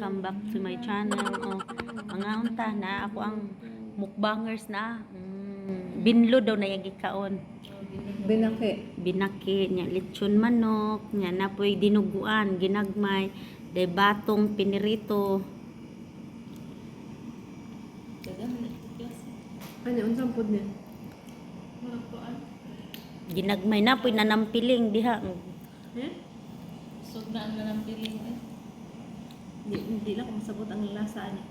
welcome back to my channel. Oh, mga unta na ako ang mukbangers na. Binlo daw na yung gikaon. Binaki nya lechon manok, nya napoy dinuguan, ginagmay, day batong pinirito. Ano unsang pud niya? Ginagmay napoy nanampiling diha. Sug na ang nanampiling eh. Hindi lang kung masabot ang lasa niya.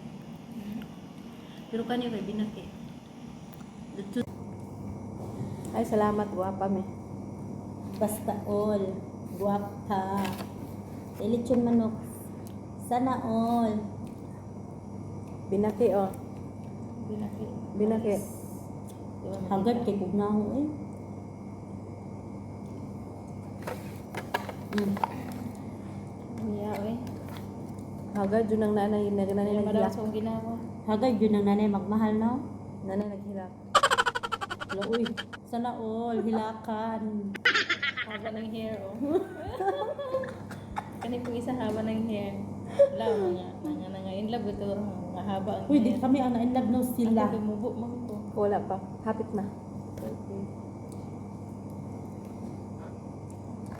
Pero kanyo kay binaki. Ay, salamat guwapa me. Basta all. Guwapa. Day lechon manok. Sana all. Binaki oh. Binaki. Hagad kay kugnaho eh. Niya eh. Hagad yun ang nanay Madam naghilak. sa ginawa. Hagad yun ang nanay magmahal no? Nanay naghilak. Wala, uy. Sana all. Hilakan. Haba ng hair oh. Kani po isa haba ng hair. Wala mga in love ito mga haba ang Uy, di hair. kami ang na-in love no sila. Ako mubo mo ko. Wala pa. Hapit na.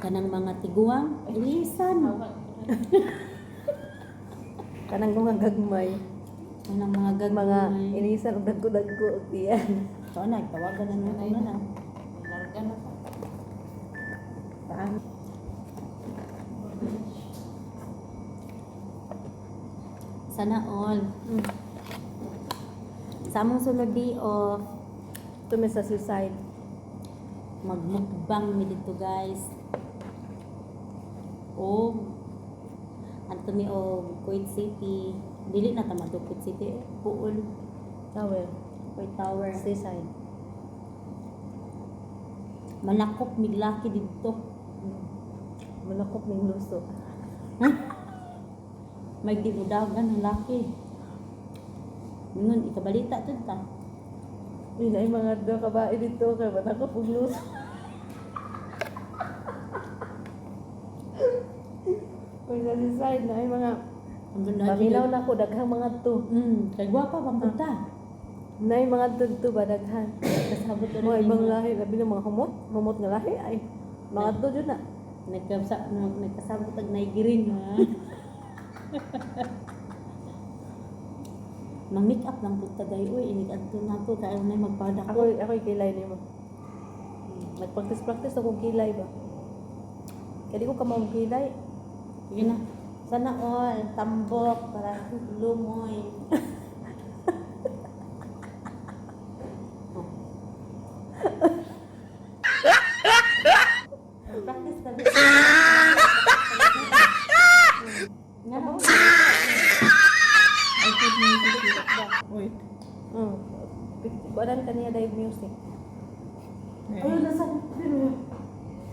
Kanang mga tiguang, ilisan. Haba. Kanang mga gagmay. Kanang mga gagmay. Mga inisan og dagko-dagko og tiyan. So, tawagan na naman na na. Larga na pa. Paan? Sana all. Sa among sulod di off, Tumi sa suicide. magmukbang mi dito guys. O anto mi og Kuwait City. Dili na ta madto Kuwait City. Puol, Tower. Kuwait Tower. Seaside. Malakop miglaki dito. Malakop ning luso. May dibudagan ang laki. Mingon ikabalita tud ta. Uy, na mga do kabae dito kay malakop og luso. Uy, sa suicide na ay mga Ang ganda paminaw na ko daghang mga to. Kay gwapa pang punta. Na ay mga to ba daghan. Kasabot na Mga rin ibang yung- lahi, labi ng mga humot nga lahi ay mga to jud na. Nagkasabot ag naigirin ha. Mag-make up lang punta dayo. Uy, inig-adto na to. Kaya na magpadak ko. Ako kilay nimo. Nagpractice akong kilay ba. Kaya di ko ka mong kilay. Sige na. Sana all. Tambok. Para lumoy. Practice ka din. Nga na. Ay, music ba? Uy. Badan kaniya dive music. Ayun, nasa.